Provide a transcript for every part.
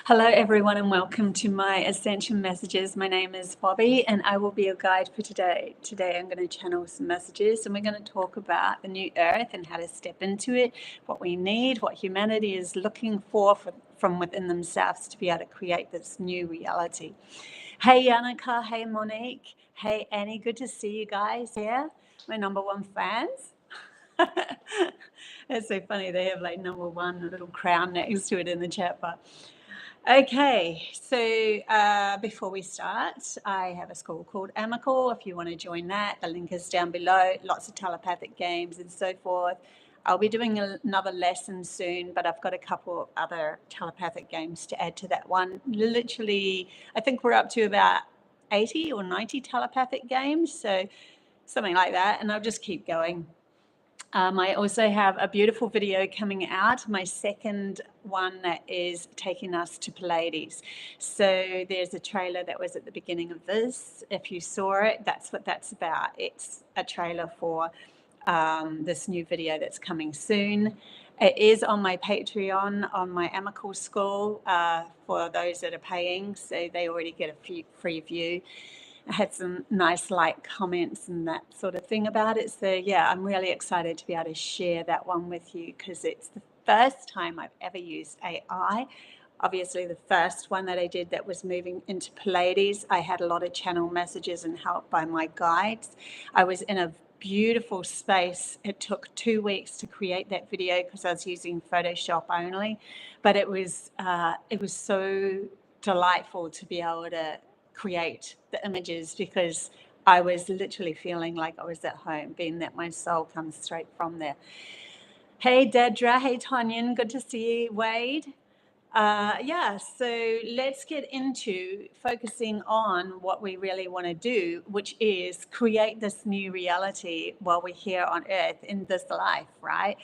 Hello everyone and welcome to my Ascension Messages. My name is Bobby and I will be your guide for today. Today I'm going to channel some messages and we're going to talk about the new earth and how to step into it, what we need, what humanity is looking for from within themselves to be able to create this new reality. Hey Yannicka, hey Monique, hey Annie, good to see you guys here, my #1 fans. It's so funny, they have like #1, a little crown next to it in the chat bar. Okay, so before we start, I have a school called Amicable. If you want to join that, the link is down below. Lots of telepathic games and so forth. I'll be doing another lesson soon, but I've got a couple of other telepathic games to add to that one. Literally, I think we're up to about 80 or 90 telepathic games, so something like that, and I'll just keep going. I also have a beautiful video coming out, my second one that is taking us to Pleiades. So there's a trailer that was at the beginning of this. If you saw it, that's what that's about. It's a trailer for this new video that's coming soon. It is on my Patreon, on my Amicable School, for those that are paying, so they already get a free view. I had some nice comments and that sort of thing about it. So yeah, I'm really excited to be able to share that one with you because it's the first time I've ever used AI. Obviously the first one that I did that was moving into Pleiades, I had a lot of channel messages and help by my guides. I was in a beautiful space. It took 2 weeks to create that video because I was using Photoshop only, but it was so delightful to be able to create the images because I was literally feeling like I was at home, being that my soul comes straight from there. Hey Dedra, hey Tanyan, good to see you. Wade. Yeah, so let's get into focusing on what we really want to do, which is create this new reality while we're here on earth in this life, right?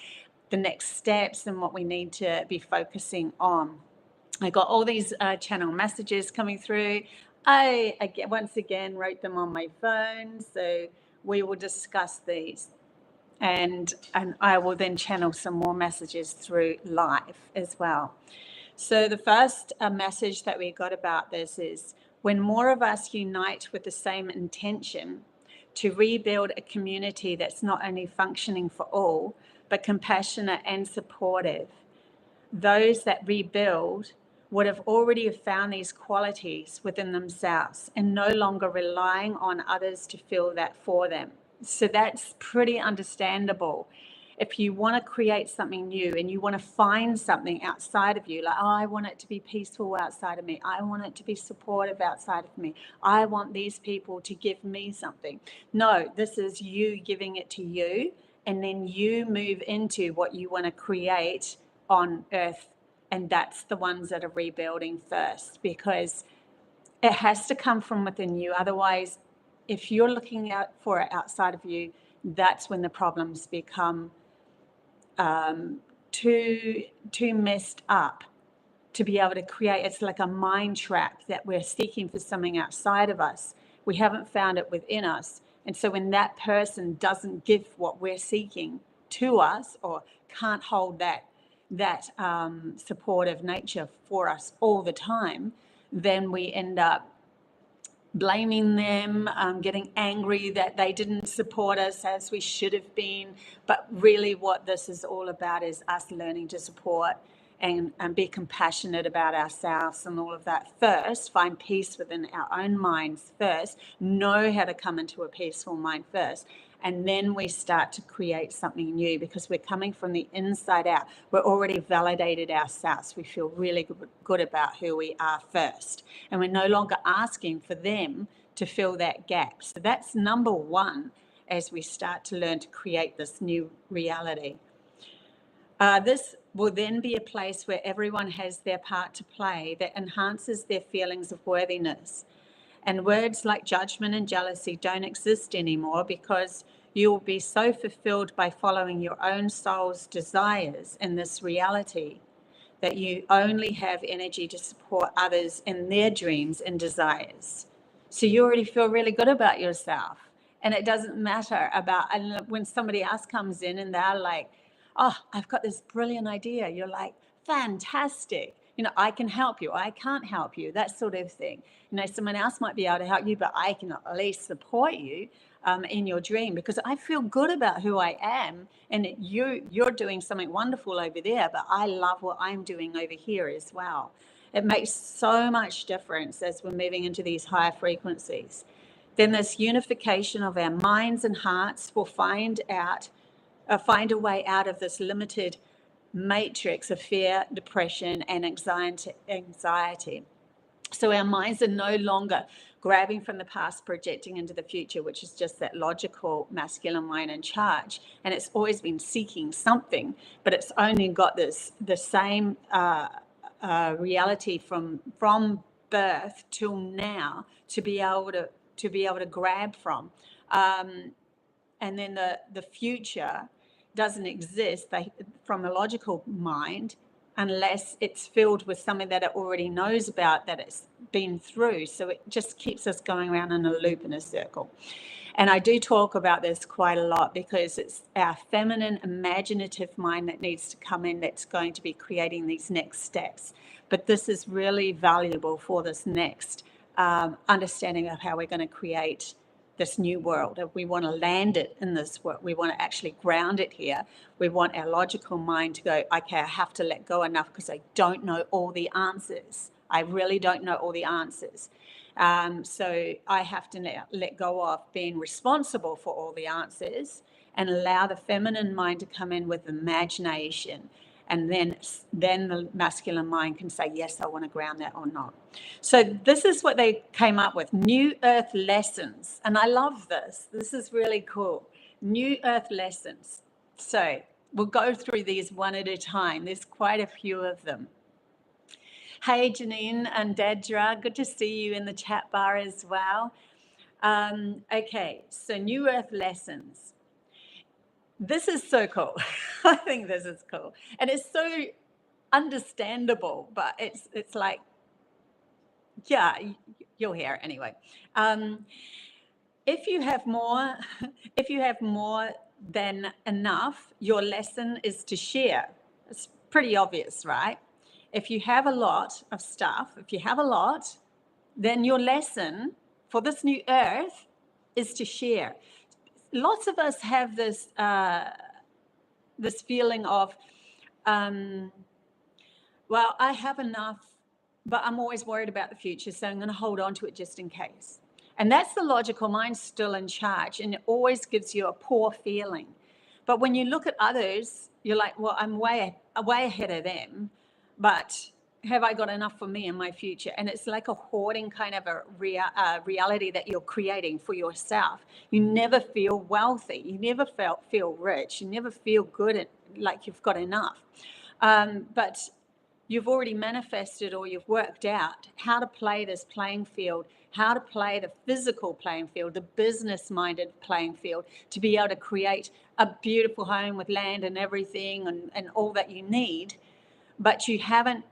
The next steps and what we need to be focusing on. I got all these channel messages coming through. I once again wrote them on my phone, so we will discuss these. And I will then channel some more messages through live as well. So the first message that we got about this is when more of us unite with the same intention to rebuild a community that's not only functioning for all, but compassionate and supportive, those that rebuild would have already found these qualities within themselves and no longer relying on others to feel that for them. So that's pretty understandable. If you want to create something new and you want to find something outside of you, like, oh, I want it to be peaceful outside of me. I want it to be supportive outside of me. I want these people to give me something. No, this is you giving it to you, and then you move into what you want to create on earth. And that's the ones that are rebuilding first, because it has to come from within you. Otherwise, if you're looking out for it outside of you, that's when the problems become too messed up to be able to create. It's like a mind trap that we're seeking for something outside of us. We haven't found it within us. And so when that person doesn't give what we're seeking to us, or can't hold that supportive nature for us all the time, then we end up blaming them, getting angry that they didn't support us as we should have been. But really what this is all about is us learning to support and be compassionate about ourselves and all of that first, find peace within our own minds first, know how to come into a peaceful mind first, and then we start to create something new because we're coming from the inside out. We're already validated ourselves. We feel really good about who we are first, and we're no longer asking for them to fill that gap. So that's #1 as we start to learn to create this new reality. This will then be a place where everyone has their part to play that enhances their feelings of worthiness. And words like judgment and jealousy don't exist anymore because you will be so fulfilled by following your own soul's desires in this reality that you only have energy to support others in their dreams and desires. So you already feel really good about yourself. And it doesn't matter about, and when somebody else comes in and they're like, oh, I've got this brilliant idea. You're like, fantastic. I can help you, I can't help you, that sort of thing. Someone else might be able to help you, but I can at least support you in your dream, because I feel good about who I am, and you're doing something wonderful over there, but I love what I'm doing over here as well. It makes so much difference as we're moving into these higher frequencies. Then this unification of our minds and hearts will find a way out of this limited matrix of fear, depression, and anxiety. So our minds are no longer grabbing from the past, projecting into the future, which is just that logical masculine mind in charge. And it's always been seeking something, but it's only got the same reality from birth till now to be able to grab from. And then the future doesn't exist from a logical mind unless it's filled with something that it already knows about, that it's been through. So it just keeps us going around in a loop, in a circle. And I do talk about this quite a lot, because it's our feminine, imaginative mind that needs to come in, that's going to be creating these next steps. But this is really valuable for this next understanding of how we're going to create this new world. If we want to land it in this world, we want to actually ground it here. We want our logical mind to go, okay, I have to let go enough, because I don't know all the answers. I really don't know all the answers. So I have to now let go of being responsible for all the answers and allow the feminine mind to come in with imagination. And then the masculine mind can say, yes, I want to ground that or not. So this is what they came up with, New Earth lessons. And I love this. This is really cool. New Earth lessons. So we'll go through these one at a time. There's quite a few of them. Hey, Janine and Dedra, good to see you in the chat bar as well. Okay, so New Earth lessons. This is so cool. I think this is cool. And it's so understandable, but it's like, yeah, you'll hear it anyway. If you have more than enough, your lesson is to share. It's pretty obvious, right? If you have a lot of stuff, then your lesson for this new earth is to share. Lots of us have this this feeling of, well, I have enough, but I'm always worried about the future, so I'm going to hold on to it just in case. And that's the logical mind still in charge, and it always gives you a poor feeling. But when you look at others, you're like, well, I'm way ahead of them, but have I got enough for me in my future? And it's like a hoarding kind of a reality that you're creating for yourself. You never feel wealthy. You never feel rich. You never feel good, like you've got enough. But you've already manifested, or you've worked out how to play this playing field, how to play the physical playing field, the business-minded playing field, to be able to create a beautiful home with land and everything and all that you need. But you haven't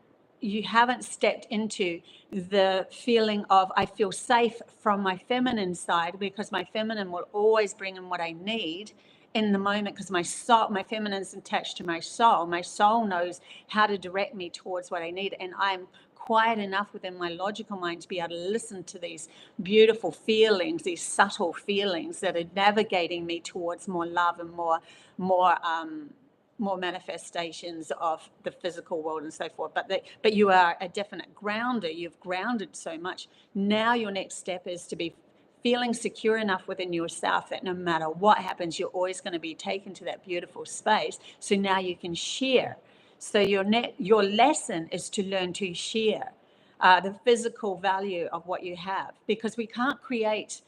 stepped into the feeling of, I feel safe from my feminine side, because my feminine will always bring in what I need in the moment, because my feminine is attached to my soul. My soul knows how to direct me towards what I need, and I'm quiet enough within my logical mind to be able to listen to these beautiful feelings, these subtle feelings that are navigating me towards more love and more manifestations of the physical world and so forth. But you are a definite grounder. You've grounded so much. Now your next step is to be feeling secure enough within yourself that no matter what happens, you're always going to be taken to that beautiful space. So now you can share. So your lesson is to learn to share the physical value of what you have, because we can't create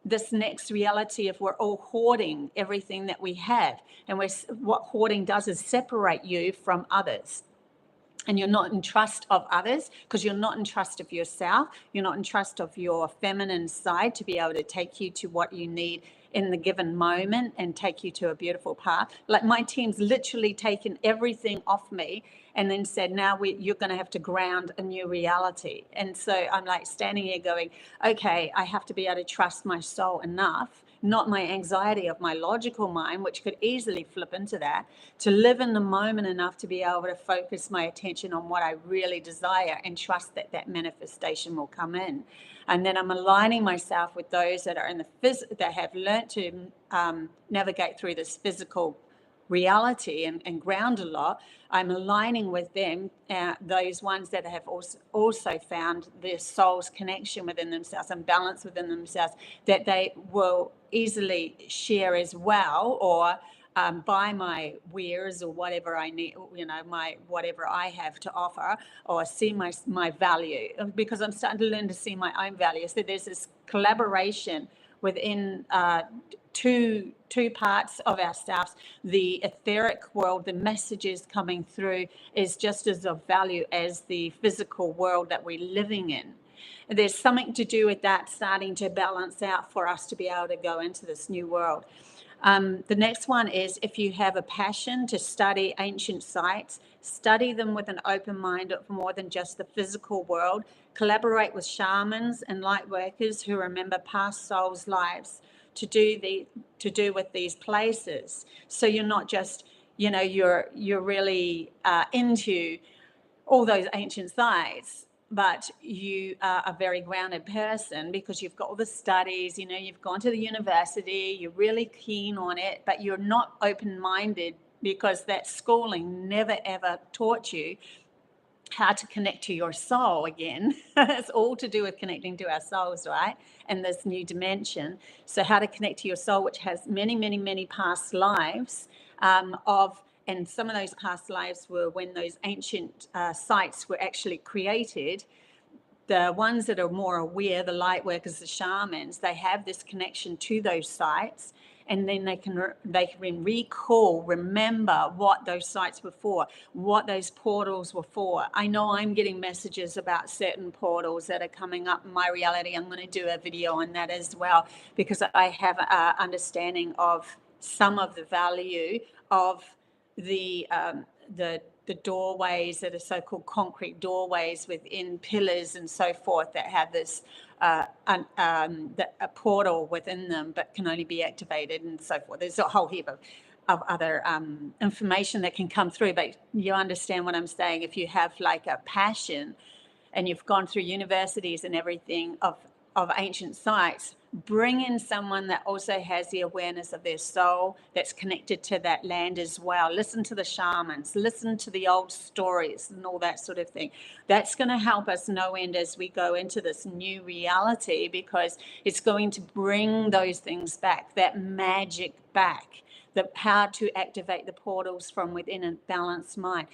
this next reality if we're all hoarding everything that we have. And what hoarding does is separate you from others. And you're not in trust of others, because you're not in trust of yourself. You're not in trust of your feminine side to be able to take you to what you need in the given moment and take you to a beautiful path. Like, my team's literally taken everything off me and then said, now you're going to have to ground a new reality. And so I'm like standing here going, okay, I have to be able to trust my soul enough not my anxiety of my logical mind, which could easily flip into that, to live in the moment enough to be able to focus my attention on what I really desire and trust that that manifestation will come in. And then I'm aligning myself with those that are in the that have learned to navigate through this physical reality and ground a lot. I'm aligning with them, those ones that have also found their soul's connection within themselves and balance within themselves, that they will easily share as well, or buy my wares or whatever I need, my whatever I have to offer, or see my value, because I'm starting to learn to see my own value. So there's this collaboration within two parts of ourselves. The etheric world, the messages coming through, is just as of value as the physical world that we're living in. There's something to do with that starting to balance out for us to be able to go into this new world. The next one is, if you have a passion to study ancient sites, study them with an open mind of more than just the physical world. Collaborate with shamans and light workers who remember past souls' lives to do with these places. So you're not just, you're really into all those ancient sites, but you are a very grounded person because you've got all the studies, you've gone to the university, you're really keen on it, but you're not open-minded because that schooling never ever taught you how to connect to your soul again. It's all to do with connecting to our souls, right? And this new dimension. So how to connect to your soul, which has many, many, many past lives and some of those past lives were when those ancient sites were actually created. The ones that are more aware, the light workers, the shamans, they have this connection to those sites, and then they can remember what those sites were for, what those portals were for. I know I'm getting messages about certain portals that are coming up in my reality. I'm going to do a video on that as well, because I have an understanding of some of the value of the doorways that are so-called concrete doorways within pillars and so forth that have this a portal within them, but can only be activated and so forth. There's a whole heap of other information that can come through, but you understand what I'm saying. If you have like a passion and you've gone through universities and everything of ancient sites, bring in someone that also has the awareness of their soul, that's connected to that land as well. Listen to the shamans, listen to the old stories and all that sort of thing. That's going to help us no end as we go into this new reality, because it's going to bring those things back, that magic back. How to activate the portals from within a balanced mind,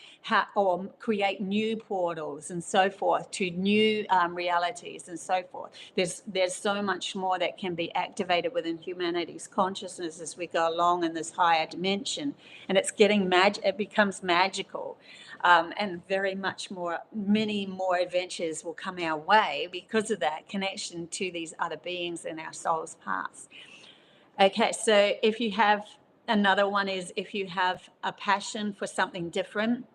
or create new portals and so forth to new realities and so forth. There's so much more that can be activated within humanity's consciousness as we go along in this higher dimension, and it's getting it becomes magical, and very much more. Many more adventures will come our way because of that connection to these other beings in our soul's past. Okay, so if you have another one is, if you have a passion for something different,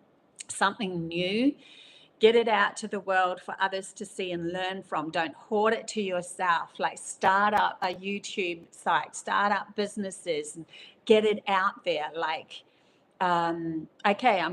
something new, get it out to the world for others to see and learn from. Don't hoard it to yourself. Like, start up a YouTube site, start up businesses, and get it out there. Like, okay,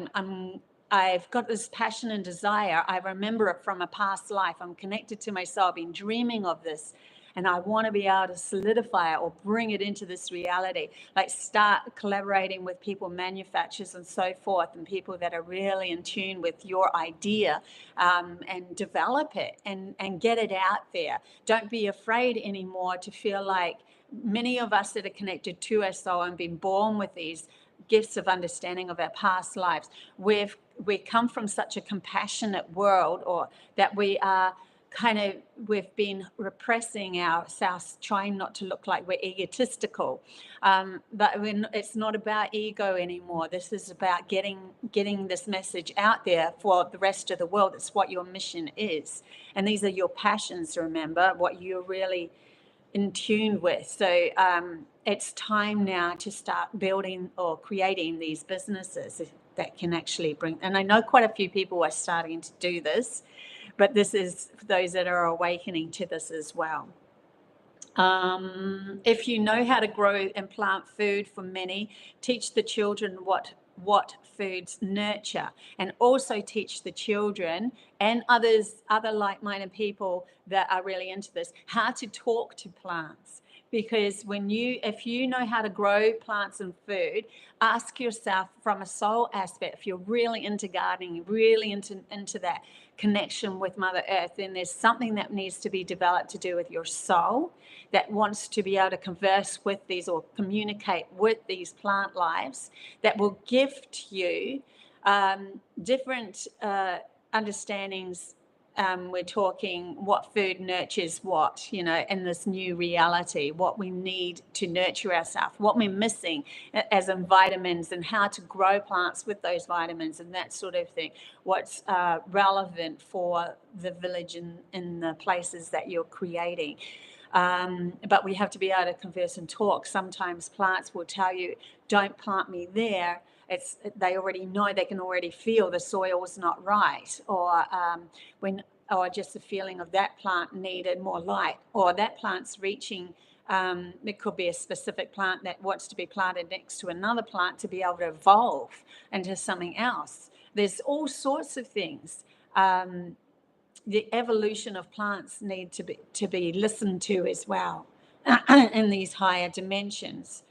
I've got this passion and desire. I remember it from a past life. I'm connected to my soul. I've been dreaming of this, and I want to be able to solidify it or bring it into this reality. Like, start collaborating with people, manufacturers and so forth, and people that are really in tune with your idea, and develop it and get it out there. Don't be afraid anymore to feel like, many of us that are connected to our soul and been born with these gifts of understanding of our past lives, we come from such a compassionate world, or that we are we've been repressing ourselves, trying not to look like we're egotistical, but it's not about ego anymore. This is about getting this message out there for the rest of the world. It's what your mission is, and these are your passions, remember, what you're really in tune with. So it's time now to start building or creating these businesses that can actually bring, and I know quite a few people are starting to do this, but this is for those that are awakening to this as well. If you know how to grow and plant food for many, teach the children what foods nurture, and also teach the children and other like-minded people that are really into this how to talk to plants. Because if you know how to grow plants and food, ask yourself from a soul aspect, if you're really into gardening, really into that connection with Mother Earth, then there's something that needs to be developed to do with your soul that wants to be able to converse with these or communicate with these plant lives that will gift you different understandings. We're talking what food nurtures what, in this new reality, what we need to nurture ourselves, what we're missing as in vitamins, and how to grow plants with those vitamins and that sort of thing. What's relevant for the village in the places that you're creating. But we have to be able to converse and talk. Sometimes plants will tell you, don't plant me there. They already know, they can already feel the soil's not right, or just the feeling of that plant needed more light, or that plant's reaching. It could be a specific plant that wants to be planted next to another plant to be able to evolve into something else. There's all sorts of things. The evolution of plants need to be listened to as well in these higher dimensions.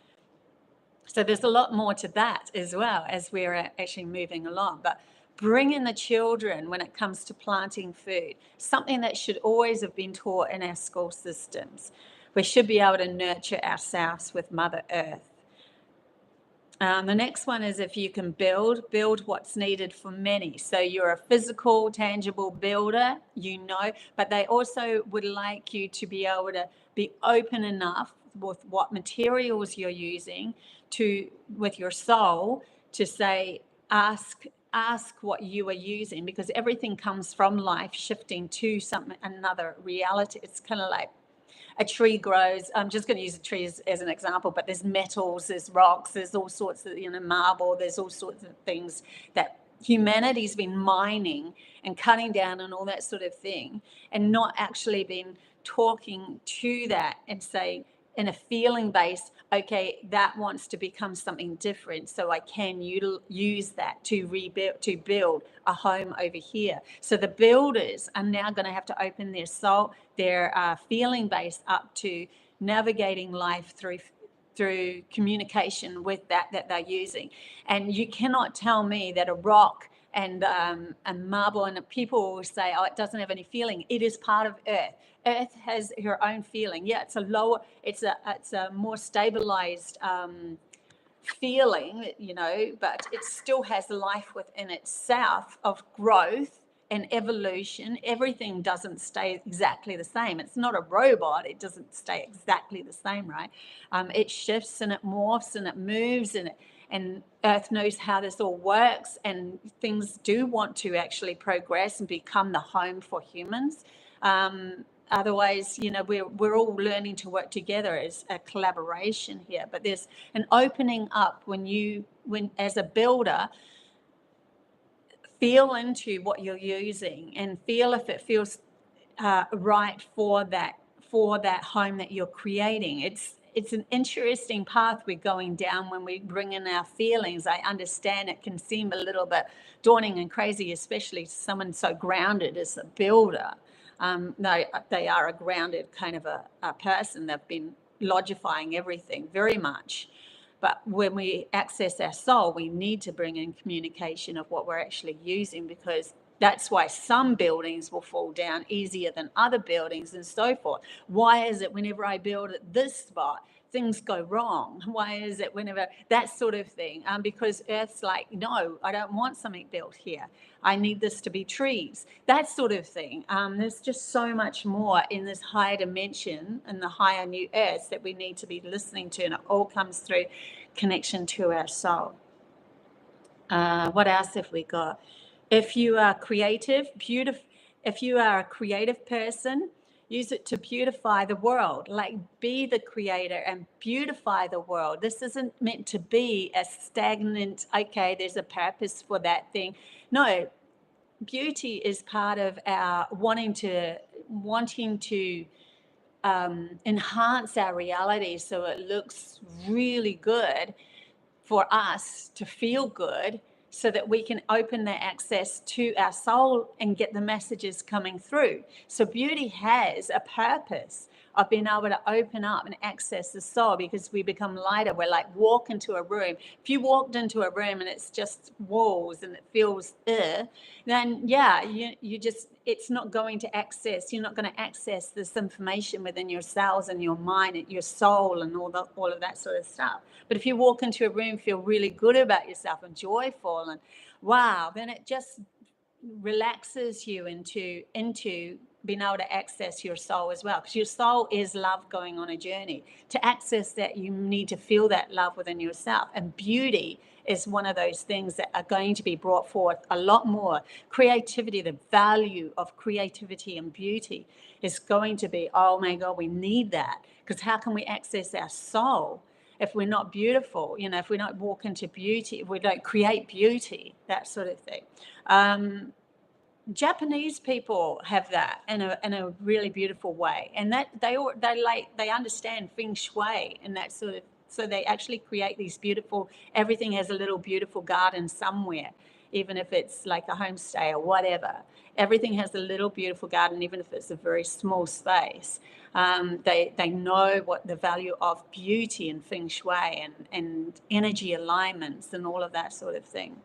So there's a lot more to that as well as we're actually moving along. But bring in the children when it comes to planting food, something that should always have been taught in our school systems. We should be able to nurture ourselves with Mother Earth. The next one is if you can build what's needed for many. So you're a physical, tangible builder, but they also would like you to be able to be open enough with what materials you're using with your soul to say, ask what you are using, because everything comes from life shifting to another reality. It's kind of like a tree grows. I'm just going to use a tree as an example, but there's metals, there's rocks, there's all sorts of, marble, there's all sorts of things that humanity's been mining and cutting down and all that sort of thing, and not actually been talking to that and saying, in a feeling base, okay, that wants to become something different, so I can use that to build a home over here. So the builders are now going to have to open their soul, their feeling base up to navigating life through communication with that they're using. And you cannot tell me that a rock and marble, and people will say, oh, it doesn't have any feeling. It is part of Earth. Earth has her own feeling. Yeah, it's a more stabilized feeling, but it still has life within itself of growth and evolution. Everything doesn't stay exactly the same. It's not a robot. It doesn't stay exactly the same, right? It shifts and it morphs and it moves, and Earth knows how this all works, and things do want to actually progress and become the home for humans. Otherwise, we're all learning to work together as a collaboration here. But there's an opening up when as a builder, feel into what you're using and feel if it feels right for that home that you're creating. It's an interesting path we're going down when we bring in our feelings. I understand it can seem a little bit daunting and crazy, especially to someone so grounded as a builder. No, they are a grounded kind of a person. They've been logifying everything very much. But when we access our soul, we need to bring in communication of what we're actually using, because that's why some buildings will fall down easier than other buildings and so forth. Why is it whenever I build at this spot, things go wrong? Why is it whenever that sort of thing? Because Earth's like, no, I don't want something built here. I need this to be trees, that sort of thing. There's just so much more in this higher dimension and the higher new Earth that we need to be listening to, and it all comes through connection to our soul. What else have we got? If you are creative, if you are a creative person, use it to beautify the world. Like, be the creator and beautify the world. This isn't meant to be a stagnant, okay, there's a purpose for that thing. No, beauty is part of our wanting to enhance our reality so it looks really good for us to feel good, so that we can open the access to our soul and get the messages coming through. So beauty has a purpose of being able to open up and access the soul, because we become lighter. We're like walk into a room. If you walked into a room and it's just walls and it feels then yeah, you just, it's not going to access, you're not going to access this information within your cells and your mind and your soul and all of that sort of stuff. But if you walk into a room, feel really good about yourself and joyful and wow, then it just relaxes you into being able to access your soul as well, because your soul is love going on a journey. To access that, you need to feel that love within yourself, and beauty is one of those things that are going to be brought forth a lot more. Creativity, the value of creativity and beauty is going to be, oh my God, we need that, because how can we access our soul if we're not beautiful? You know, if we don't walk into beauty, if we don't create beauty, that sort of thing. Japanese people have that in a really beautiful way, and that they understand feng shui and that sort of, so they actually create these beautiful, everything has a little beautiful garden somewhere, even if it's like a homestay or whatever. Everything has a little beautiful garden, even if it's a very small space. They know what the value of beauty and feng shui and energy alignments and all of that sort of thing.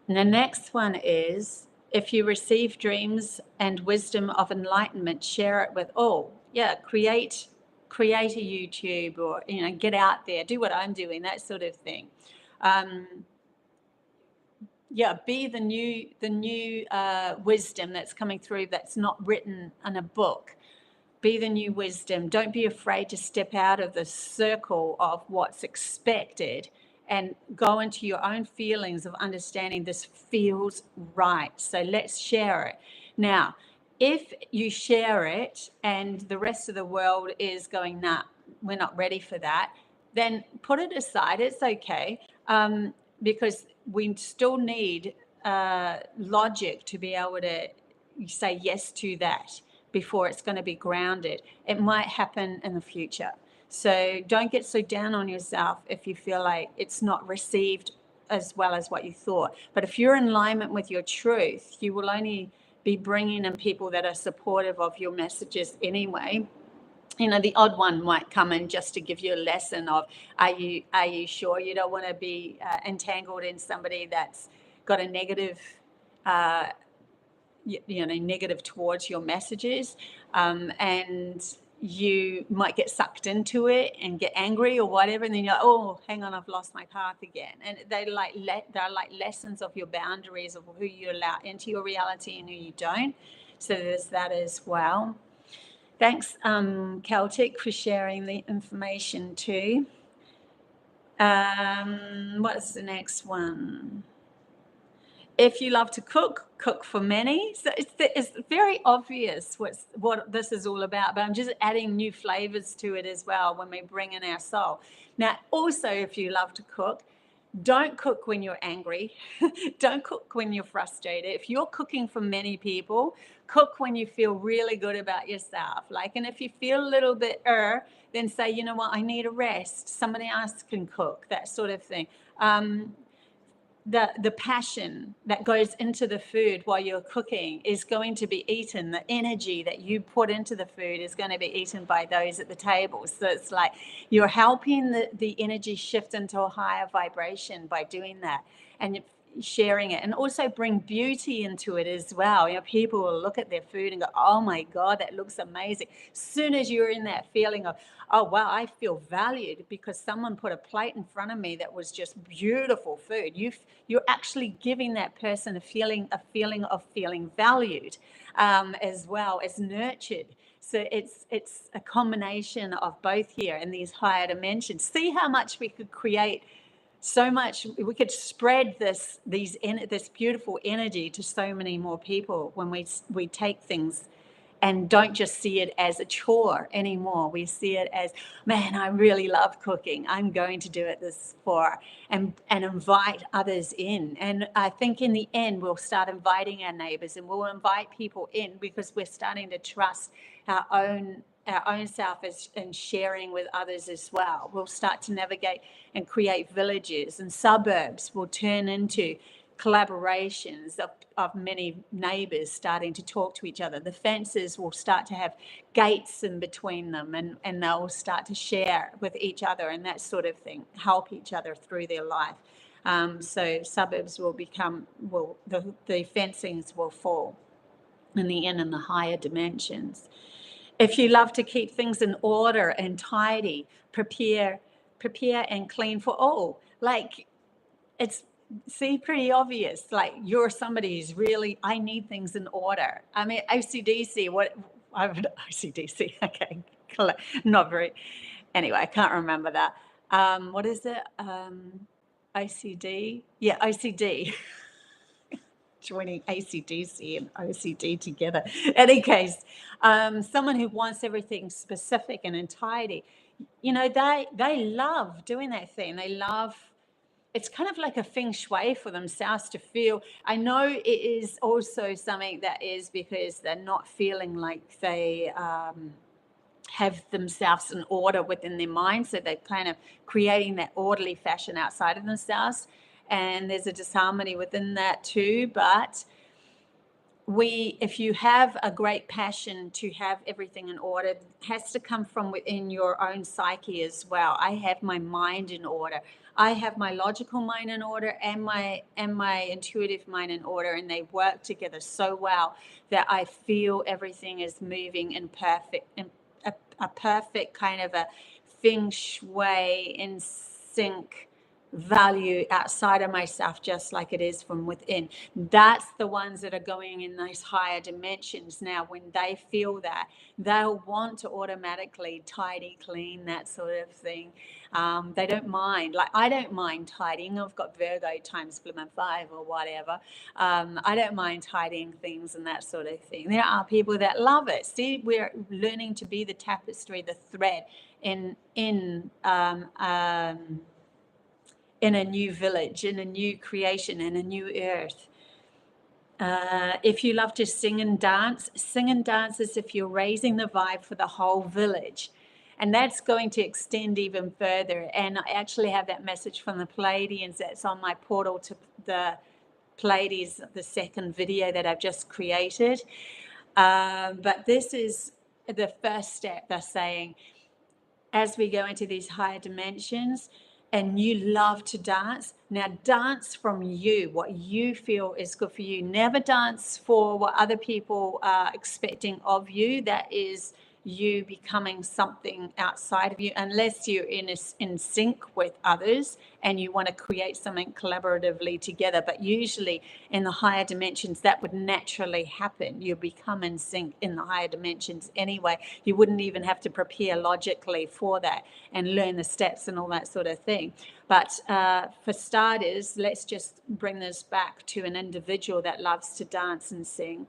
And the next one is, if you receive dreams and wisdom of enlightenment, share it with all. Yeah, create a YouTube, or get out there, do what I'm doing, that sort of thing. Yeah, be the new wisdom that's coming through, that's not written in a book. Be the new wisdom. Don't be afraid to step out of the circle of what's expected and go into your own feelings of understanding this feels right. So let's share it. Now, if you share it and the rest of the world is going, nah, we're not ready for that, then put it aside. It's okay, because we still need logic to be able to say yes to that before it's going to be grounded. It might happen in the future. So don't get so down on yourself if you feel like it's not received as well as what you thought. But if you're in alignment with your truth, you will only be bringing in people that are supportive of your messages anyway. The odd one might come in just to give you a lesson of, are you sure you don't want to be entangled in somebody that's got a negative negative towards your messages, and you might get sucked into it and get angry or whatever, and then you're like, oh, hang on, I've lost my path again. And they're like lessons of your boundaries, of who you allow into your reality and who you don't. So there's that as well. Thanks, Celtic, for sharing the information too. What's the next one? If you love to cook, cook for many. So it's very obvious what this is all about, but I'm just adding new flavors to it as well when we bring in our soul. Now, also, if you love to cook, don't cook when you're angry. Don't cook when you're frustrated. If you're cooking for many people, cook when you feel really good about yourself. And if you feel a little bit then say, you know what, I need a rest. Somebody else can cook, that sort of thing. The passion that goes into the food while you're cooking is going to be eaten. The energy that you put into the food is going to be eaten by those at the table. So it's like you're helping the energy shift into a higher vibration by doing that and sharing it, and also bring beauty into it as well. People will look at their food and go, oh my God, that looks amazing. As soon as you're in that feeling of, oh wow, I feel valued because someone put a plate in front of me that was just beautiful food, you're actually giving that person a feeling of feeling valued, as well as nurtured. So it's a combination of both here in these higher dimensions. See how much we could create. So much we could spread this beautiful energy to so many more people when we take things and don't just see it as a chore anymore. We see it as, man, I really love cooking. I'm going to do it this for, and invite others in. And I think in the end, we'll start inviting our neighbors, and we'll invite people in because we're starting to trust our own self and sharing with others as well. We'll start to navigate and create villages, and suburbs will turn into collaborations of many neighbors starting to talk to each other. The fences will start to have gates in between them, and they'll start to share with each other and that sort of thing, help each other through their life. So suburbs will become, the fencings will fall in the end in the higher dimensions. If you love to keep things in order and tidy, prepare and clean for all. Like, it's pretty obvious. Like, you're somebody who's really, I need things in order. I mean, OCDC, OCDC, okay, not very, anyway, I can't remember that. What is it? OCD? Yeah, OCD. Joining ACDC and OCD together. In any case, someone who wants everything specific and tidy, you know, they love doing that thing. They love, it's kind of like a feng shui for themselves to feel. I know it is also something that is because they're not feeling like they have themselves in order within their mind. So they're kind of creating that orderly fashion outside of themselves. And there's a disharmony within that too. But if you have a great passion to have everything in order, it has to come from within your own psyche as well. I have my mind in order. I have my logical mind in order and my intuitive mind in order, and they work together so well that I feel everything is moving in a perfect kind of a feng shui in sync value outside of myself, just like it is from within. That's the ones that are going in those higher dimensions. Now, when they feel that, they'll want to automatically tidy, clean, that sort of thing. They don't mind. Like, I don't mind tidying. I've got Virgo times 5 or whatever. I don't mind tidying things and that sort of thing. There are people that love it. See, we're learning to be the tapestry, the thread in a new village, in a new creation, in a new earth. If you love to sing and dance as if you're raising the vibe for the whole village. And that's going to extend even further. And I actually have that message from the Pleiadians that's on my portal to the Pleiades, the second video that I've just created. But this is the first step. They're saying, as we go into these higher dimensions, and you love to dance, now dance from you, what you feel is good for you. Never dance for what other people are expecting of you. That is you becoming something outside of you, unless you're in sync with others and you want to create something collaboratively together. But usually in the higher dimensions, that would naturally happen. You become in sync in the higher dimensions anyway. You wouldn't even have to prepare logically for that and learn the steps and all that sort of thing. But for starters, let's just bring this back to an individual that loves to dance and sing.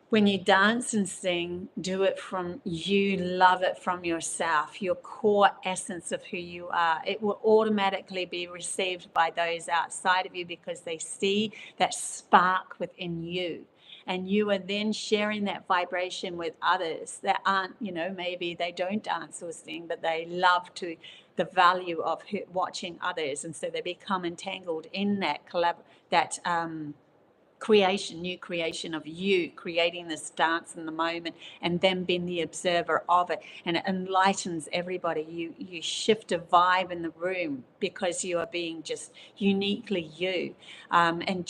When you dance and sing, do it from you, love it from yourself, your core essence of who you are. It will automatically be received by those outside of you because they see that spark within you. And you are then sharing that vibration with others that aren't, you know, maybe they don't dance or sing, but they love the value of watching others. And so they become entangled in that new creation of you creating this dance in the moment, and then being the observer of it, and it enlightens everybody. You shift a vibe in the room because you are being just uniquely you. And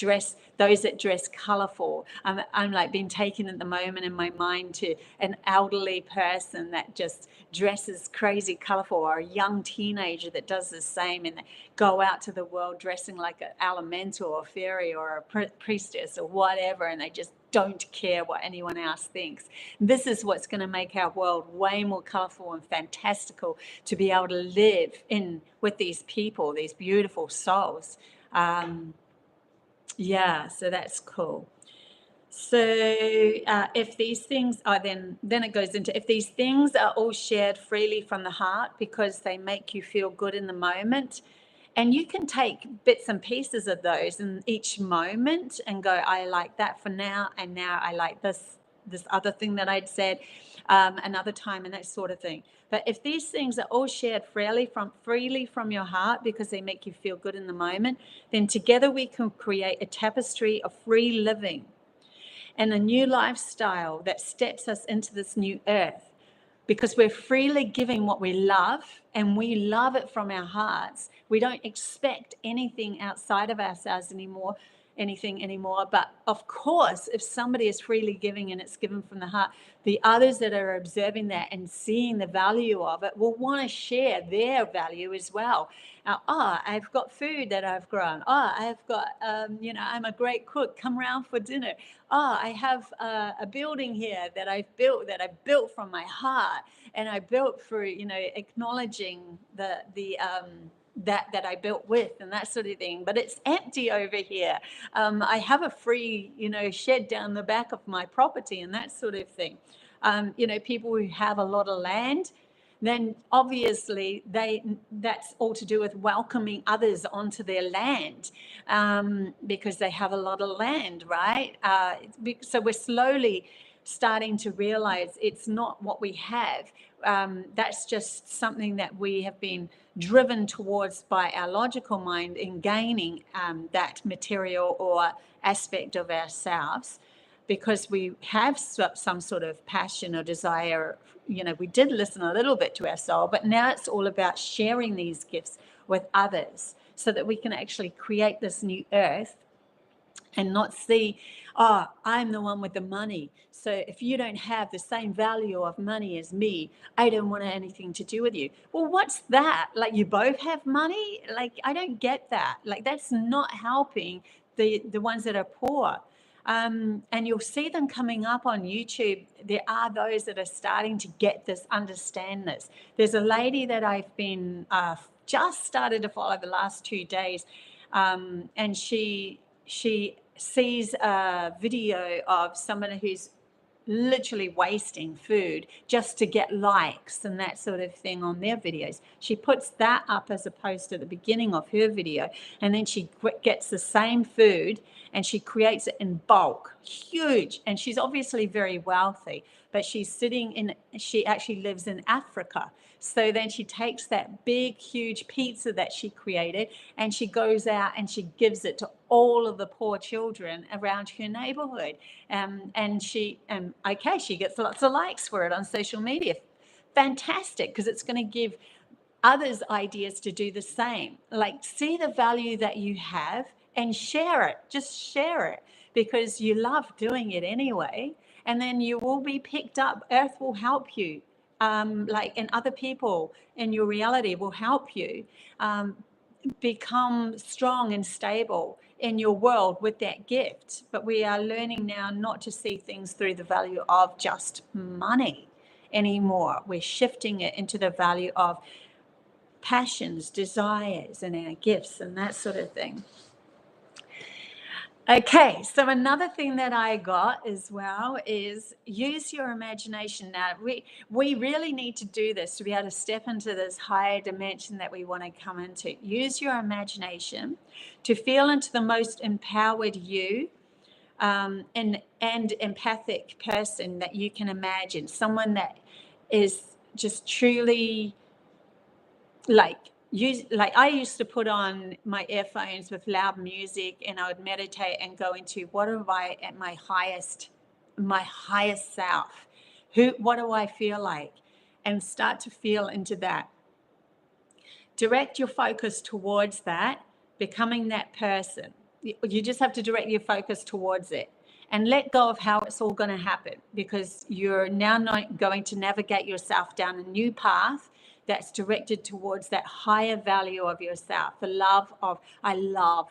those that dress colorful, I'm like being taken at the moment in my mind to an elderly person that just dresses crazy colorful, or a young teenager that does the same, and they go out to the world dressing like an elemental or fairy or a priestess or whatever, and they just don't care what anyone else thinks. This is what's going to make our world way more colorful and fantastical, to be able to live in with these people, these beautiful souls. Yeah, so that's cool. So if these things are then it goes into, if these things are all shared freely from the heart because they make you feel good in the moment, and you can take bits and pieces of those in each moment and go, I like that for now, and now I like this other thing that I'd said another time, and that sort of thing. But if these things are all shared freely from your heart because they make you feel good in the moment, then together we can create a tapestry of free living and a new lifestyle that steps us into this new earth, because we're freely giving what we love, and we love it from our hearts. We don't expect anything outside of ourselves anymore. But of course, if somebody is freely giving and it's given from the heart, the others that are observing that and seeing the value of it will want to share their value as well. I've got food that I've grown. I've got, I'm a great cook. Come around for dinner. I have a building here that I've built from my heart, and I built through, acknowledging that I built with, and that sort of thing. But it's empty over here. I have a free, shed down the back of my property, and that sort of thing. People who have a lot of land, then obviously that's all to do with welcoming others onto their land, because they have a lot of land, right? So we're slowly starting to realize it's not what we have. That's just something that we have been driven towards by our logical mind in gaining that material or aspect of ourselves, because we have some sort of passion or desire. We did listen a little bit to our soul, but now it's all about sharing these gifts with others so that we can actually create this new earth and not see, I'm the one with the money, so if you don't have the same value of money as me, I don't want anything to do with you. Well, what's that? Like, you both have money? Like, I don't get that. Like, that's not helping the ones that are poor. And you'll see them coming up on YouTube. There are those that are starting to get this, understand this. There's a lady that I've been just started to follow the last 2 days, and she sees a video of someone who's literally wasting food just to get likes and that sort of thing on their videos. She puts that up as a post at the beginning of her video, and then she gets the same food and she creates it in bulk, huge. And she's obviously very wealthy, but she actually lives in Africa. So then she takes that big, huge pizza that she created, and she goes out and she gives it to all of the poor children around her neighborhood. And she gets lots of likes for it on social media. Fantastic, because it's going to give others ideas to do the same. Like, see the value that you have and share it. Just share it, because you love doing it anyway. And then you will be picked up. Earth will help you. And other people in your reality will help you become strong and stable in your world with that gift. But we are learning now not to see things through the value of just money anymore. We're shifting it into the value of passions, desires, and our gifts and that sort of thing. Okay, so another thing that I got as well is use your imagination. Now, we really need to do this to be able to step into this higher dimension that we want to come into. Use your imagination to feel into the most empowered you, and empathic person that you can imagine. Someone that is just truly I used to put on my earphones with loud music, and I would meditate and go into what am I at my highest self? What do I feel like? And start to feel into that. Direct your focus towards that, becoming that person. You just have to direct your focus towards it and let go of how it's all going to happen, because you're now not going to navigate yourself down a new path that's directed towards that higher value of yourself, the love of, I'd love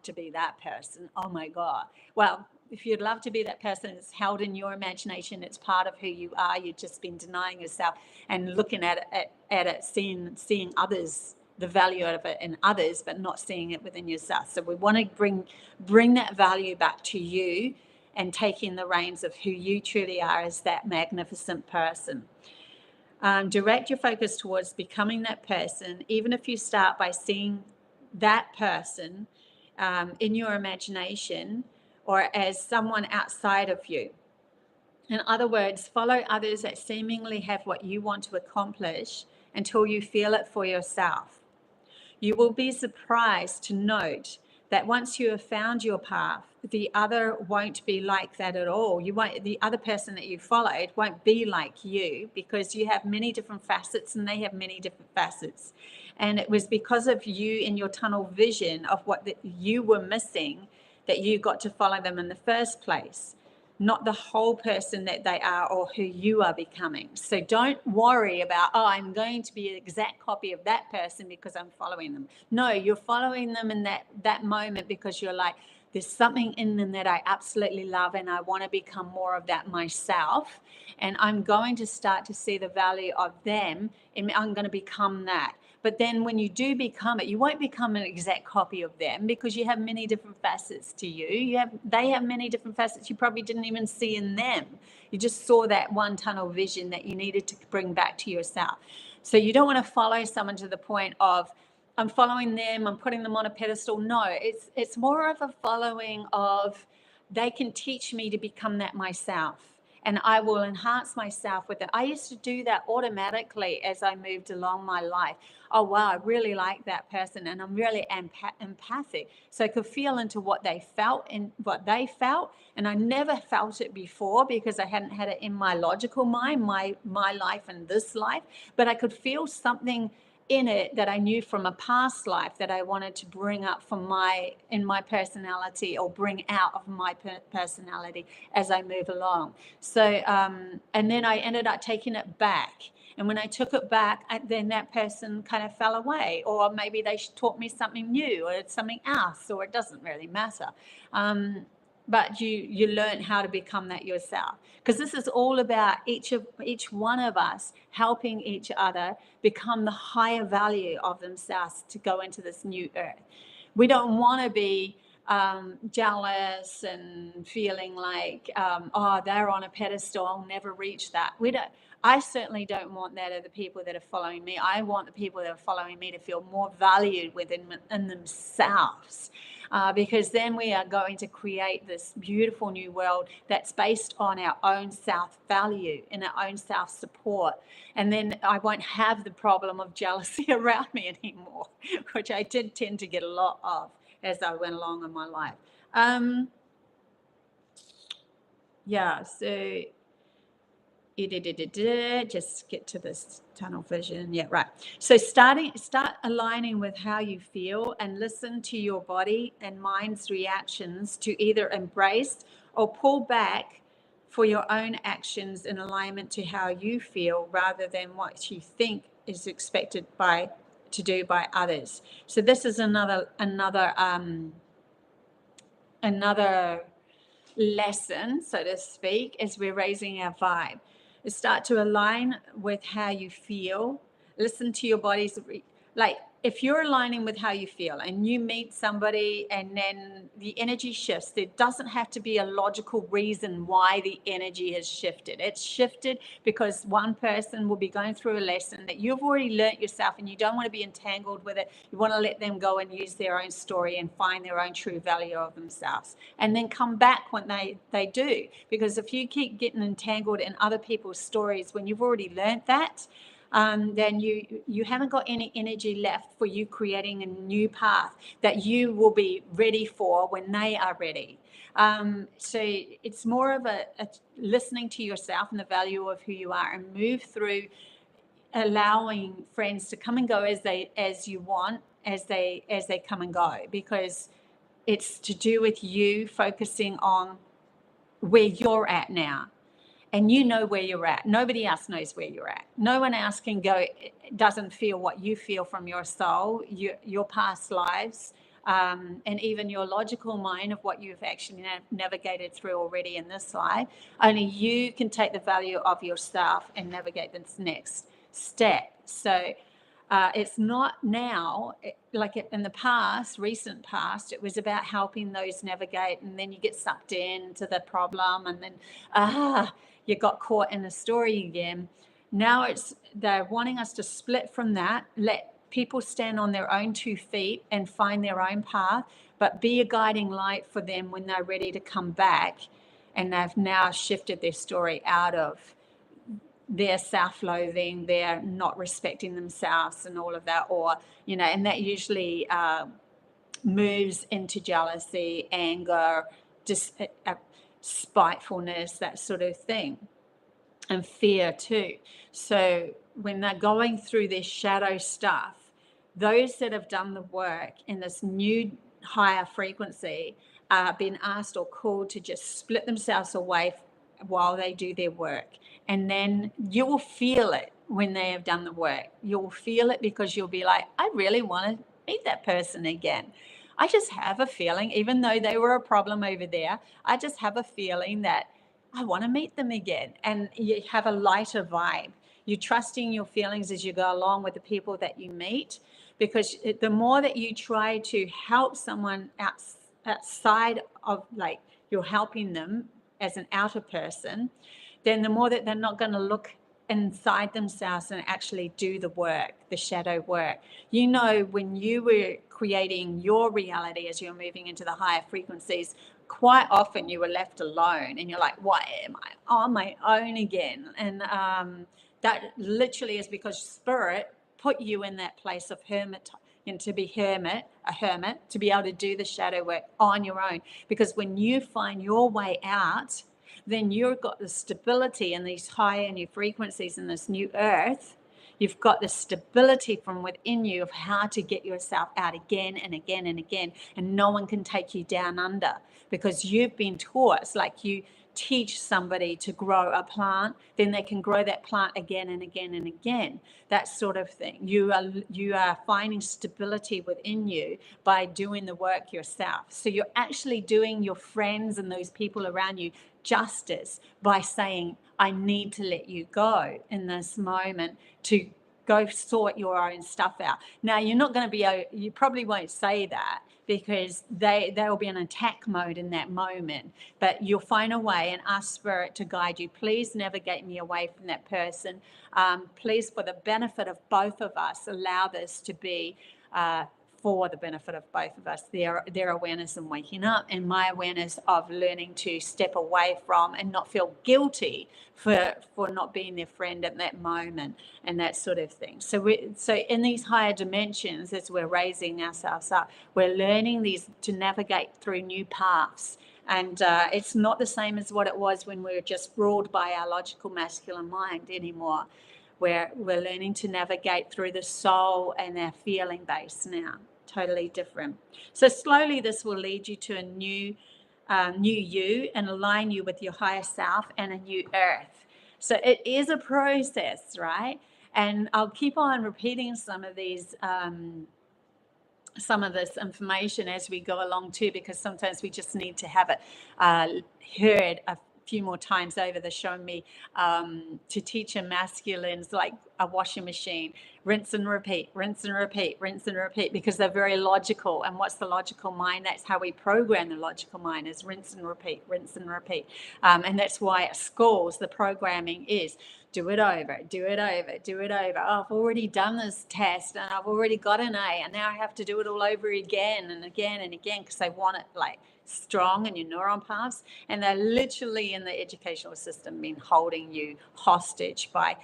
to be that person. Oh my God. Well, if you'd love to be that person, it's held in your imagination. It's part of who you are. You've just been denying yourself and looking at it, seeing others, the value of it in others, but not seeing it within yourself. So we want to bring that value back to you, and taking the reins of who you truly are as that magnificent person. Direct your focus towards becoming that person, even if you start by seeing that person in your imagination or as someone outside of you. In other words, follow others that seemingly have what you want to accomplish until you feel it for yourself. You will be surprised to note that once you have found your path, the other won't be like that at all. The other person that you followed won't be like you, because you have many different facets and they have many different facets. And it was because of you in your tunnel vision of what you were missing that you got to follow them in the first place, not the whole person that they are or who you are becoming. So don't worry about, oh, I'm going to be an exact copy of that person because I'm following them. No, you're following them in that moment because you're like, there's something in them that I absolutely love and I want to become more of that myself. And I'm going to start to see the value of them and I'm going to become that. But then when you do become it, you won't become an exact copy of them because you have many different facets to you. They have many different facets you probably didn't even see in them. You just saw that one tunnel vision that you needed to bring back to yourself. So you don't want to follow someone to the point of, I'm following them, I'm putting them on a pedestal. No, it's more of a following of, they can teach me to become that myself. And I will enhance myself with it. I used to do that automatically as I moved along my life. Oh, wow, I really like that person and I'm really empathic. So I could feel into what they felt and what they felt. And I never felt it before because I hadn't had it in my logical mind, my life and this life. But I could feel something in it that I knew from a past life that I wanted to bring up in my personality, or bring out of my personality as I move along. So, and then I ended up taking it back. And when I took it back, then that person kind of fell away, or maybe they taught me something new or something else, or it doesn't really matter. But you learn how to become that yourself, because this is all about each one of us helping each other become the higher value of themselves to go into this new earth. We don't want to be jealous and feeling like, oh, they're on a pedestal, I'll never reach that. I certainly don't want that of the people that are following me. I want the people that are following me to feel more valued in themselves. Because then we are going to create this beautiful new world that's based on our own self-value and our own self-support. And then I won't have the problem of jealousy around me anymore, which I did tend to get a lot of as I went along in my life. Yeah, so just get to this tunnel vision. Yeah, right. So start aligning with how you feel and listen to your body and mind's reactions to either embrace or pull back for your own actions in alignment to how you feel, rather than what you think is expected to do by others. So this is another lesson, so to speak, as we're raising our vibe. Start to align with how you feel. Listen to your body's like, if you're aligning with how you feel and you meet somebody and then the energy shifts, there doesn't have to be a logical reason why the energy has shifted. It's shifted because one person will be going through a lesson that you've already learnt yourself, and you don't want to be entangled with it. You want to let them go and use their own story and find their own true value of themselves, and then come back when they do. Because if you keep getting entangled in other people's stories when you've already learnt that, then you haven't got any energy left for you creating a new path that you will be ready for when they are ready. So it's more of a listening to yourself and the value of who you are, and move through allowing friends to come and go as you want, as they come and go, because it's to do with you focusing on where you're at now. And you know where you're at. Nobody else knows where you're at. No one else can go, doesn't feel what you feel from your soul, your past lives, and even your logical mind of what you've actually navigated through already in this life. Only you can take the value of yourself and navigate this next step. So It's not now, like in the past, recent past, it was about helping those navigate, and then you get sucked into the problem, and then you got caught in the story again. Now they're wanting us to split from that, let people stand on their own 2 feet and find their own path, but be a guiding light for them when they're ready to come back, and they've now shifted their story out of their self-loathing, their not respecting themselves and all of that, or, you know, and that usually moves into jealousy, anger, just spitefulness, that sort of thing, and fear too. So when they're going through their shadow stuff, those that have done the work in this new higher frequency are being asked or called to just split themselves away while they do their work. And then you will feel it when they have done the work. You'll feel it because you'll be like, I really want to meet that person again. I just have a feeling, even though they were a problem over there, I just have a feeling that I want to meet them again. And you have a lighter vibe. You're trusting your feelings as you go along with the people that you meet, because the more that you try to help someone outside of, like, you're helping them as an outer person, then the more that they're not going to look inside themselves and actually do the work, the shadow work. You know, when you were creating your reality as you're moving into the higher frequencies, quite often you were left alone and you're like, why am I on my own again? And that literally is because spirit put you in that place of hermit, and to be a hermit, to be able to do the shadow work on your own. Because when you find your way out, then you've got the stability in these higher new frequencies in this new earth. You've got the stability from within you of how to get yourself out again and again and again, and no one can take you down under, because you've been taught. It's like you teach somebody to grow a plant, then they can grow that plant again and again and again, that sort of thing. You are finding stability within you by doing the work yourself. So you're actually doing your friends and those people around you justice by saying, I need to let you go in this moment to go sort your own stuff out. Now, you're not going to be, you probably won't say that, because they'll be in attack mode in that moment, but you'll find a way and ask spirit to guide you. Please navigate me away from that person. Please, for the benefit of both of us, allow this to be for the benefit of both of us, their awareness and waking up, and my awareness of learning to step away from and not feel guilty for not being their friend at that moment, and that sort of thing. So in these higher dimensions, as we're raising ourselves up, we're learning to navigate through new paths. And it's not the same as what it was when we were just ruled by our logical masculine mind anymore. We're learning to navigate through the soul and our feeling base now. Totally different. So slowly this will lead you to a new you, and align you with your higher self and a new earth. So it is a process, right? And I'll keep on repeating some of this information as we go along too, because sometimes we just need to have it heard a few more times over. They're showing me to teach a masculines like a washing machine, rinse and repeat, rinse and repeat, rinse and repeat, because they're very logical. And what's the logical mind? That's how we program the logical mind, is rinse and repeat, rinse and repeat. And that's why at schools the programming is do it over, do it over, do it over. Oh, I've already done this test and I've already got an A, and now I have to do it all over again and again and again, because they want it like strong in your neuron paths. And they're literally in the educational system been holding you hostage by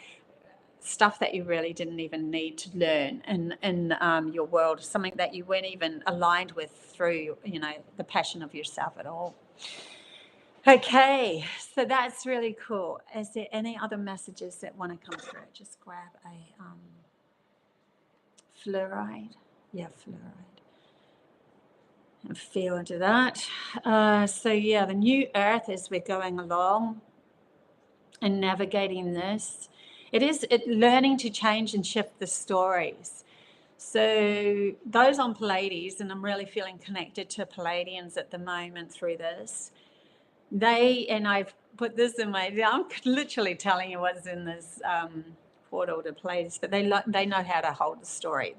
stuff that you really didn't even need to learn in your world, something that you weren't even aligned with through, the passion of yourself at all. Okay, so that's really cool. Is there any other messages that want to come through? Just grab a fluoride. Yeah, fluoride. And feel into that. So yeah, the new earth, as we're going along and navigating this, it is learning to change and shift the stories. So those on Pleiades, and I'm really feeling connected to Pleiadians at the moment through this, and I've put this in I'm literally telling you what's in this portal to Pleiades, but they know how to hold the story.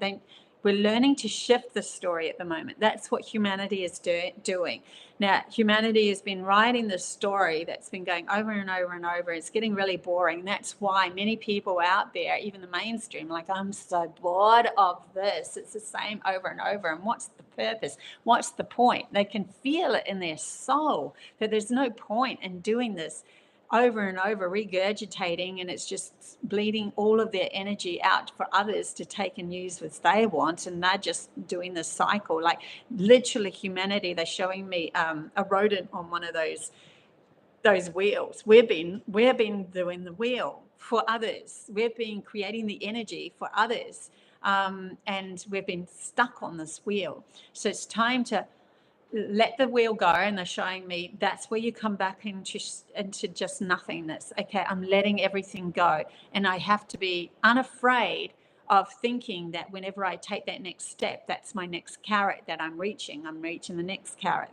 We're learning to shift the story at the moment. That's what humanity is doing. Now, humanity has been writing this story that's been going over and over and over. It's getting really boring. That's why many people out there, even the mainstream, like, I'm so bored of this. It's the same over and over. And what's the purpose? What's the point? They can feel it in their soul that there's no point in doing this over and over, regurgitating, and it's just bleeding all of their energy out for others to take and use as they want, and they're just doing this cycle. Like, literally, humanity, they're showing me a rodent on one of those wheels. We've been doing the wheel for others. We've been creating the energy for others, and we've been stuck on this wheel. So it's time to let the wheel go, and they're showing me that's where you come back into just nothingness. Okay, I'm letting everything go, and I have to be unafraid of thinking that whenever I take that next step, that's my next carrot that I'm reaching the next carrot,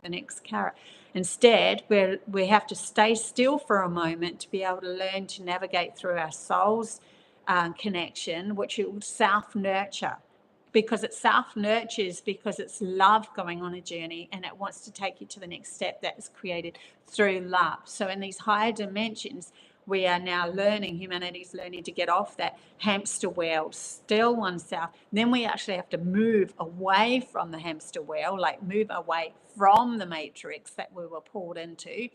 Instead, we have to stay still for a moment to be able to learn to navigate through our soul's connection, which will self-nurture. Because it self-nurtures, because it's love going on a journey, and it wants to take you to the next step that is created through love. So in these higher dimensions, we are now learning, humanity's learning to get off that hamster wheel, still oneself. Then we actually have to move away from the hamster wheel, like move away from the matrix that we were pulled into,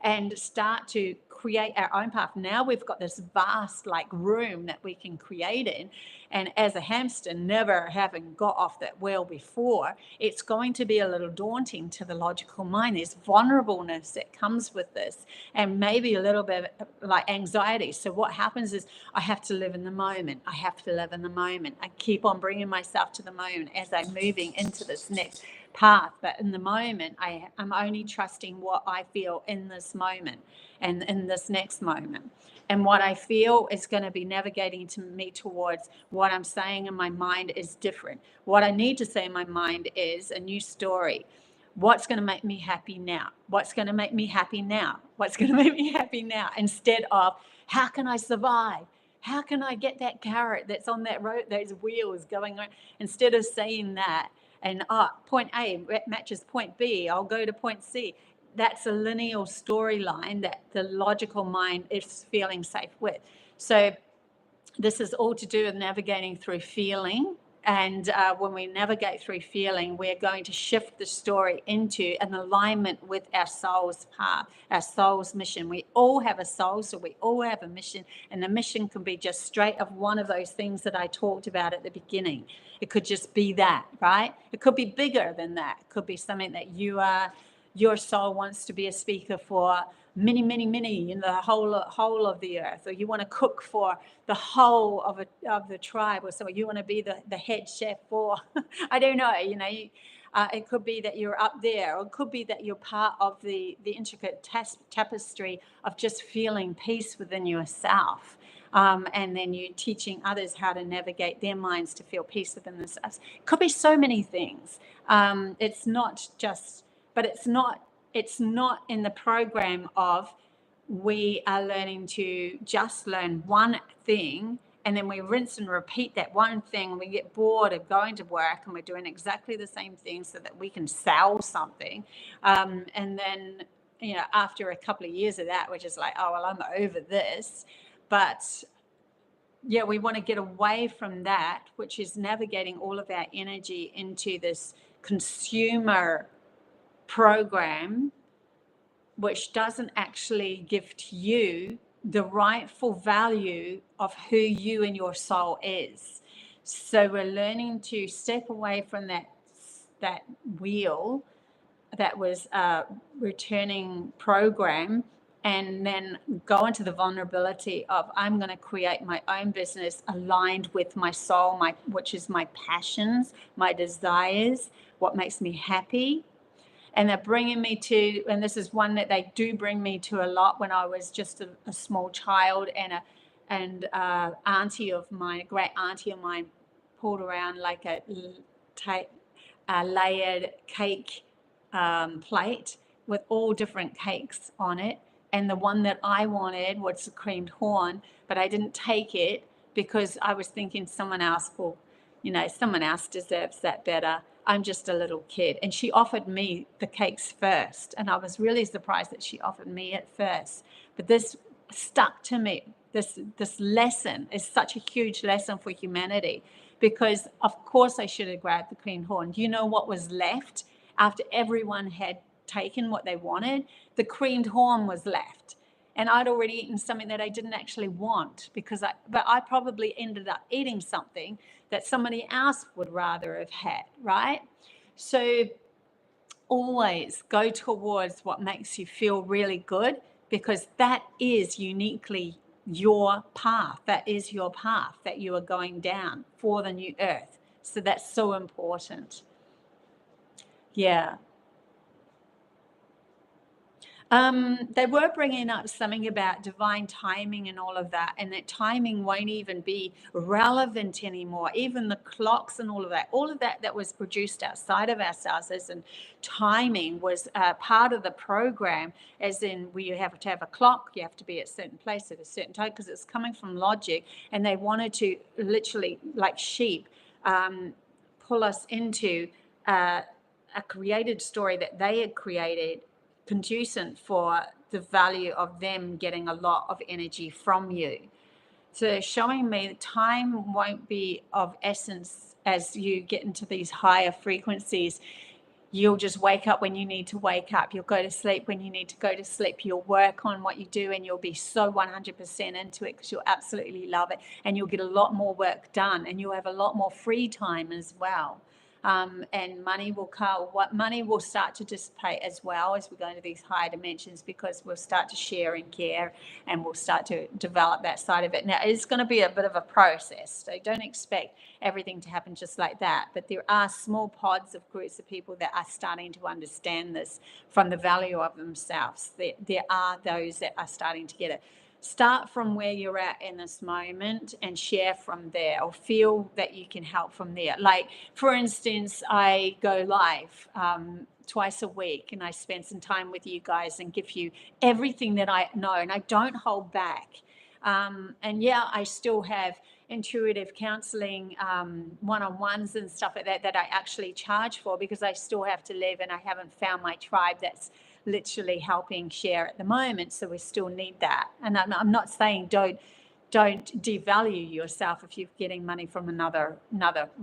and start to create our own path. Now we've got this vast like room that we can create in. And as a hamster, never having got off that wheel before, it's going to be a little daunting to the logical mind. There's vulnerableness that comes with this, and maybe a little bit like anxiety. So what happens is I have to live in the moment. I have to live in the moment. I keep on bringing myself to the moment as I'm moving into this next path. But in the moment, I'm only trusting what I feel in this moment and in this next moment. And what I feel is going to be navigating to me towards what I'm saying in my mind is different. What I need to say in my mind is a new story. What's going to make me happy now? What's going to make me happy now? What's going to make me happy now? Instead of, how can I survive? How can I get that carrot that's on that road, those wheels going on? Instead of saying that, and point A matches point B, I'll go to point C. That's a linear storyline that the logical mind is feeling safe with. So this is all to do with navigating through feeling. And when we navigate through feeling, we're going to shift the story into an alignment with our soul's path, our soul's mission. We all have a soul, so we all have a mission. And the mission can be just straight of one of those things that I talked about at the beginning. It could just be that, right? It could be bigger than that. It could be something that your soul wants to be a speaker for many in the whole of the earth, or you want to cook for the whole of the tribe, or so you want to be the head chef for I don't know, it could be that you're up there, or it could be that you're part of the intricate tapestry of just feeling peace within yourself. And then you teaching others how to navigate their minds to feel peace within themselves. It could be so many things. It's not just, but it's not in the program of we are learning to just learn one thing, and then we rinse and repeat that one thing. We get bored of going to work, and we're doing exactly the same thing so that we can sell something. And then, after a couple of years of that, we're just like, oh, well, I'm over this. But yeah, we want to get away from that, which is navigating all of our energy into this consumer program, which doesn't actually give to you the rightful value of who you and your soul is. So we're learning to step away from that wheel that was a returning program, and then go into the vulnerability of, I'm going to create my own business aligned with my soul, which is my passions, my desires, what makes me happy. And they're bringing me to, and this is one that they do bring me to a lot when I was just a small child, and auntie of mine, great auntie of mine, pulled around like a layered cake plate with all different cakes on it. And the one that I wanted was the creamed horn, but I didn't take it because I was thinking someone else will, you know, someone else deserves that better. I'm just a little kid. And she offered me the cakes first. And I was really surprised that she offered me it first. But this stuck to me. This lesson is such a huge lesson for humanity, because of course I should have grabbed the cream horn. Do you know what was left after everyone had taken what they wanted? The creamed horn was left. And I'd already eaten something that I didn't actually want, but I probably ended up eating something that somebody else would rather have had, right? So always go towards what makes you feel really good, because that is uniquely your path. That is your path that you are going down for the new earth. So that's so important. Yeah. They were bringing up something about divine timing and all of that, and that timing won't even be relevant anymore. Even the clocks and all of that that was produced outside of ourselves, as in timing, was part of the program, as in you have to have a clock, you have to be at a certain place at a certain time, because it's coming from logic, and they wanted to literally, like sheep, pull us into a created story that they had created, conducive for the value of them getting a lot of energy from you. So showing me that time won't be of essence as you get into these higher frequencies. You'll just wake up when you need to wake up. You'll go to sleep when you need to go to sleep. You'll work on what you do, and you'll be so 100% into it because you'll absolutely love it, and you'll get a lot more work done, and you'll have a lot more free time as well. And money will come. What money will start to dissipate as well as we go into these higher dimensions, because we'll start to share and care, and we'll start to develop that side of it. Now, it's going to be a bit of a process, so don't expect everything to happen just like that. But there are small pods of groups of people that are starting to understand this from the value of themselves. There are those that are starting to get it. Start from where you're at in this moment and share from there, or feel that you can help from there. Like, for instance, I go live twice a week, and I spend some time with you guys and give you everything that I know, and I don't hold back. And yeah, I still have intuitive counseling, one-on-ones and stuff like that I actually charge for, because I still have to live, and I haven't found my tribe that's literally helping share at the moment. So we still need that. And I'm not saying don't devalue yourself if you're getting money from another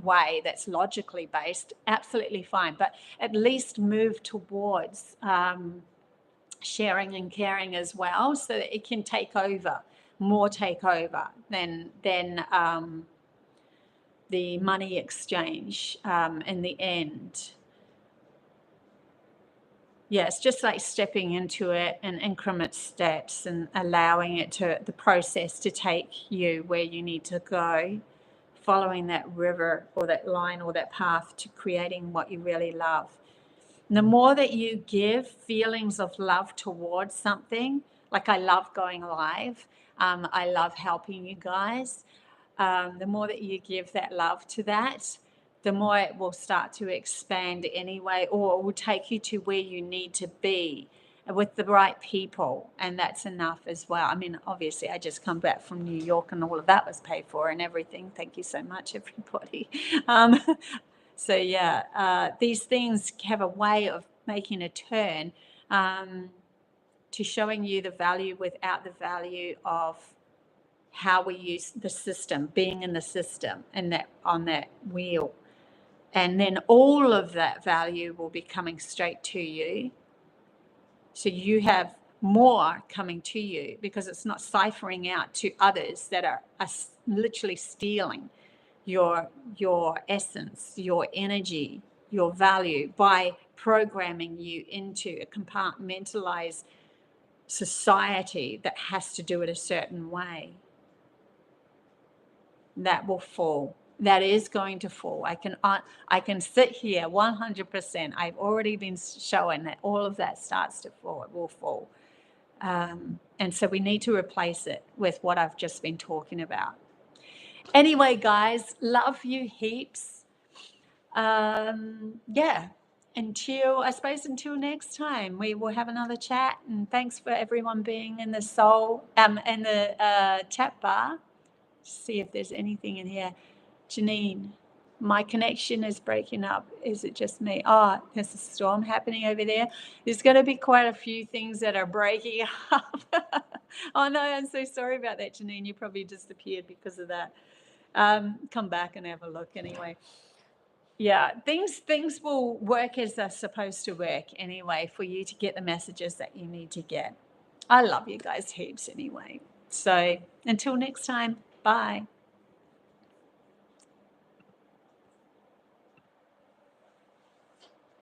way that's logically based. Absolutely fine, but at least move towards sharing and caring as well, so that it can take over than the money exchange in the end. Yeah, it's just like stepping into it in increment steps and allowing it the process to take you where you need to go, following that river or that line or that path to creating what you really love. And the more that you give feelings of love towards something, like I love going live, I love helping you guys, the more that you give that love to that, the more it will start to expand anyway, or it will take you to where you need to be with the right people, and that's enough as well. I mean, obviously, I just come back from New York, and all of that was paid for and everything. Thank you so much, everybody. So yeah, these things have a way of making a turn to showing you the value without the value of how we use the system, being in the system, and that on that wheel. And then all of that value will be coming straight to you. So you have more coming to you, because it's not ciphering out to others that are literally stealing your essence, your energy, your value, by programming you into a compartmentalized society that has to do it a certain way. That will fall. That is going to fall. I can sit here 100%. I've already been showing that all of that starts to fall. It will fall. And so we need to replace it with what I've just been talking about. Anyway, guys, love you heaps. Yeah, until next time, we will have another chat. And thanks for everyone being in the chat bar. See if there's anything in here. Janine, my connection is breaking up. Is it just me? Oh, there's a storm happening over there. There's going to be quite a few things that are breaking up. Oh, no, I'm so sorry about that, Janine. You probably disappeared because of that. Come back and have a look anyway. Yeah, things will work as they're supposed to work anyway for you to get the messages that you need to get. I love you guys heaps anyway. So until next time, bye.